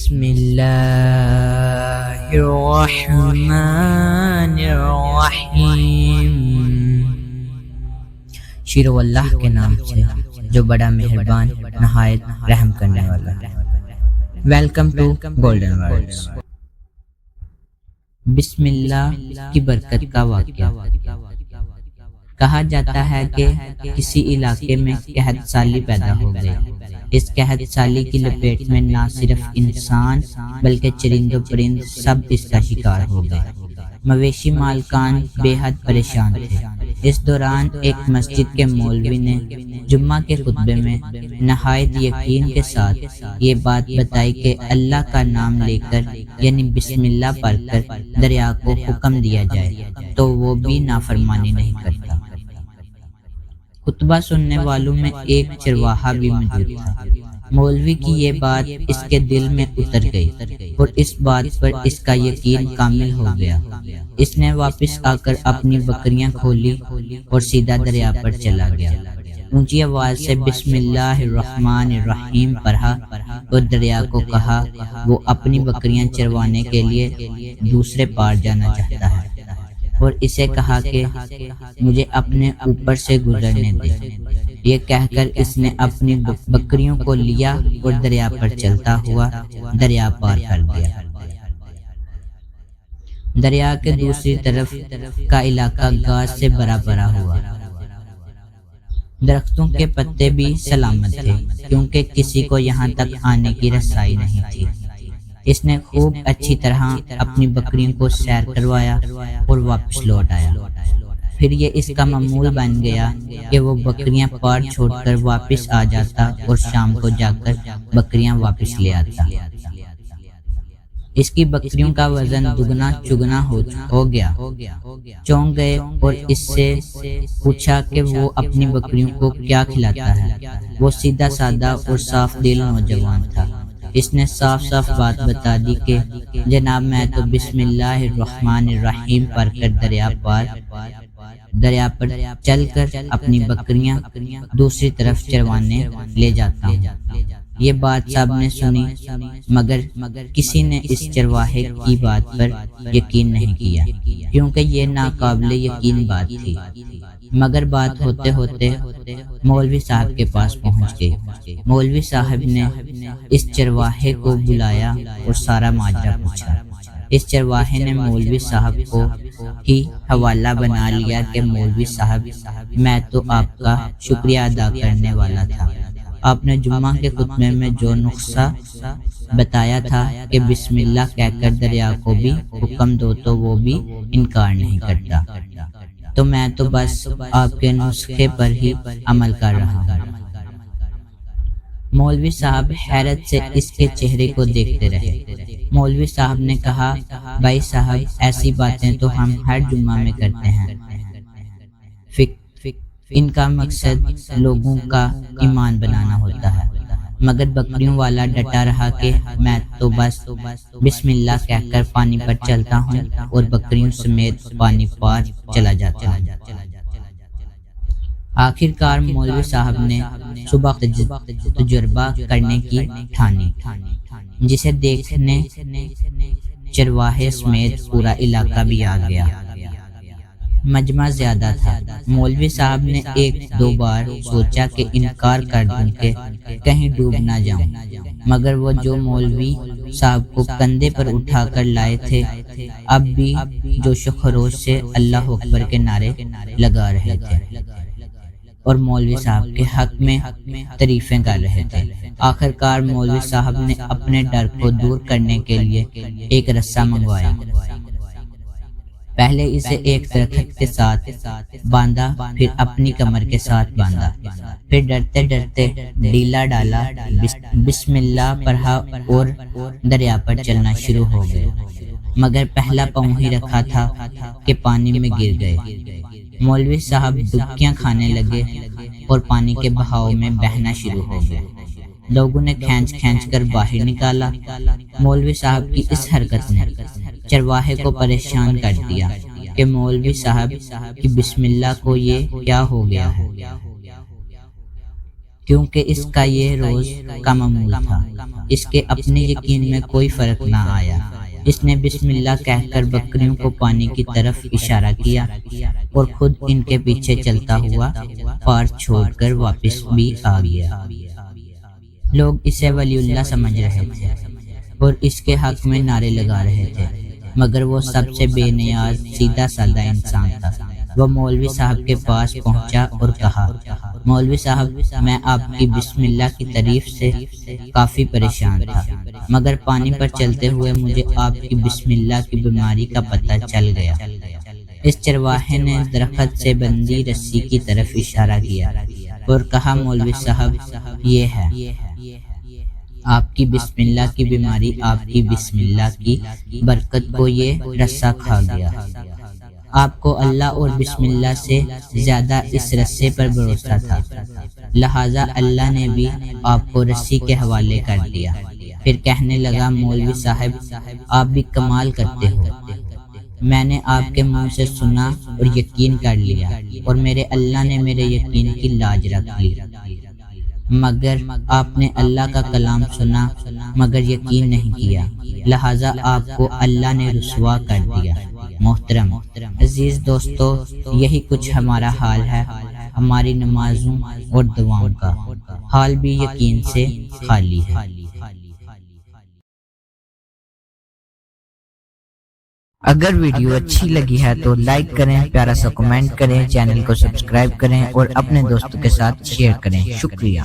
بسم اللہ الرحمن الرحیم۔ شروع اللہ کے نام سے جو بڑا مہربان نہایت رحم کرنے والا۔ Welcome to golden words. بسم اللہ کی برکت کا واقعہ۔ کہا جاتا ہے کہ کسی علاقے میں قحط سالی پیدا ہو گئی۔ اس قحط سالی کی لپیٹ میں نہ صرف انسان بلکہ چرند و پرند سب اس کا شکار ہو گئے۔ مویشی مالکان بے حد پریشان تھے۔ اس دوران ایک مسجد کے مولوی نے جمعہ کے خطبے میں نہایت یقین کے ساتھ یہ بات بتائی کہ اللہ کا نام لے کر یعنی بسم اللہ پڑھ کر دریا کو حکم دیا جائے تو وہ بھی نافرمانی نہیں کرتا۔ خطبہ سننے والوں میں ایک چرواہا بھی موجود تھا۔ مولوی کی یہ بات اس کے دل میں اتر گئی اور اس بات پر اس کا یقین کامل ہو گیا۔ اس نے واپس آ کر اپنی بکریاں کھولی اور سیدھا دریا پر چلا گیا۔ اونچی آواز سے بسم اللہ الرحمن الرحیم پڑھا اور دریا کو کہا وہ اپنی بکریاں چروانے کے لیے دوسرے پار جانا چاہتا ہے، اور اسے کہا کہ مجھے اپنے اوپر سے گزرنے دے۔ یہ کہہ کر اس نے اپنی بکریوں کو لیا اور دریا پر چلتا ہوا دریا پار کر دیا۔ دریا کے دوسری طرف کا علاقہ گھاس سے بھرا پڑا ہوا۔ درختوں کے پتے بھی سلامت تھے کیونکہ کسی کو یہاں تک آنے کی رسائی نہیں تھی۔ اس نے خوب اچھی طرح اپنی بکریوں کو سیر کروایا اور واپس لوٹ آیا۔ پھر یہ اس کا معمول بن گیا کہ وہ بکریاں پار چھوڑ کر واپس آ جاتا اور شام کو جا کر بکریاں واپس لے آتا۔ اس کی بکریوں کا وزن دگنا چگنا ہو گیا۔ چونک گئے اور اس سے پوچھا کہ وہ اپنی بکریوں کو کیا کھلاتا ہے۔ وہ سیدھا سادہ اور صاف دل نوجوان تھا۔ اس نے صاف صاف بات بتا دی کہ جناب میں تو بسم اللہ الرحمن الرحیم پڑھ کر دریا پر چل کر اپنی بکریاں دوسری طرف چروانے لے جاتا ہوں۔ یہ بات سب نے سنی مگر کسی نے اس چرواہے کی بات پر یقین نہیں کیا کیونکہ یہ ناقابل یقین بات تھی۔ مگر بات ہوتے ہوتے مولوی صاحب کے پاس پہنچ گئی۔ مولوی صاحب نے اس چرواہے کو بلایا اور سارا ماجرا پوچھا۔ اس چرواہے نے مولوی صاحب کو ہی حوالہ بنا لیا کہ مولوی صاحب میں تو آپ کا شکریہ ادا کرنے والا تھا۔ آپ نے جمعہ کے خطبے میں جو نسخہ بتایا تھا کہ بسم اللہ کہہ کر دریا کو بھی حکم دو تو وہ بھی انکار نہیں کرتا، تو میں تو بس آپ کے نسخے پر ہی عمل کر رہا ہوں۔ مولوی صاحب حیرت سے اس کے چہرے کو دیکھتے رہے۔ مولوی صاحب نے کہا بھائی صاحب ایسی باتیں تو ہم ہر جمعہ میں کرتے ہیں، ان کا مقصد لوگوں کا ایمان بنانا ہوتا ہے۔ مگر بکریوں والا ڈٹا رہا کہ میں تو بس بسم اللہ کہہ کر پانی پر چلتا ہوں اور بکریوں سمیت پانی پار چلا جاتا ہوں۔ آخر کار مولوی صاحب نے صبح تجربہ کرنے کی ٹھانی، جسے دیکھنے چرواہے سمیت پورا علاقہ بھی آ گیا۔ مجمع زیادہ تھا۔ مولوی صاحب نے ایک دو بار سوچا کہ انکار کر دوں کہ کہیں ڈوب نہ جاؤں، مگر وہ جو مولوی صاحب کو کندھے پر اٹھا کر لائے تھے اب بھی جوش و خروش سے اللہ اکبر کے نعرے لگا رہے تھے اور مولوی صاحب کے حق میں تعریفیں کر رہے تھے۔ آخر کار مولوی صاحب نے اپنے ڈر کو دور کرنے کے لیے ایک رسہ منگوایا۔ پہلے اسے ایک درخت کے ساتھ باندھا، پھر اپنی کمر کے ساتھ باندھا، پھر ڈرتے ڈرتے ڈیلا ڈالا، بسم اللہ پڑھا اور دریا پر چلنا شروع ہو گئے۔ مگر پہلا پاؤں ہی رکھا تھا کہ پانی میں گر گئے۔ مولوی صاحب ڈبکیاں کھانے لگے اور پانی کے بہاؤ میں بہنا شروع ہو گئے۔ لوگوں نے کھینچ کھینچ کر باہر نکالا۔ مولوی صاحب کی اس حرکت نے چرواہے کو پریشان کر دیا کہ مولوی صاحب کی بسم اللہ کو یہ کیا ہو گیا ہو۔ کیونکہ اس کا یہ روز کا معمول تھا۔ اس کے اپنے یقین میں کوئی فرق نہ آیا۔ اس نے بسم اللہ کہہ کر بکریوں کو پانی کی طرف اشارہ کیا اور خود ان کے پیچھے چلتا ہوا پار چھوڑ کر واپس بھی آ گیا۔ لوگ اسے ولی اللہ سمجھ رہے تھے اور اس کے حق میں نعرے لگا رہے تھے، مگر وہ سب سے بے نیاز سیدھا سادہ انسان تھا۔ وہ مولوی صاحب کے پاس پہنچا اور کہا، مولوی صاحب، میں آپ کی بسم اللہ کی تعریف سے کافی پریشان تھا، مگر پانی پر چلتے ہوئے مجھے آپ کی بسم اللہ کی بیماری کا پتہ چل گیا۔ اس چرواہے نے درخت سے بندھی رسی کی طرف اشارہ کیا اور کہا، مولوی صاحب، یہ ہے آپ کی بسم اللہ کی بیماری، آپ کی بسم اللہ کی برکت کو یہ رسہ کھا گیا۔ آپ کو اللہ اور بسم اللہ سے زیادہ اس رسے پر بھروسہ تھا، لہٰذا اللہ نے بھی آپ کو رسی کے حوالے کر دیا۔ پھر کہنے لگا، مولوی صاحب، آپ بھی کمال کرتے ہو۔ میں نے آپ کے منہ سے سنا اور یقین کر لیا، اور میرے اللہ نے میرے یقین کی لاج رکھ لی، مگر آپ نے اللہ کا کلام سنا مگر یقین نہیں کیا، لہٰذا آپ کو اللہ نے رسوا کر دیا۔ محترم عزیز دوستو، یہی کچھ ہمارا حال ہے، ہماری نمازوں اور دعاؤں کا حال بھی یقین سے خالی ہے۔ اگر ویڈیو اچھی لگی ہے تو لائک کریں، پیارا سا کمنٹ کریں، چینل کو سبسکرائب کریں اور اپنے دوستوں کے ساتھ شیئر کریں۔ شکریہ۔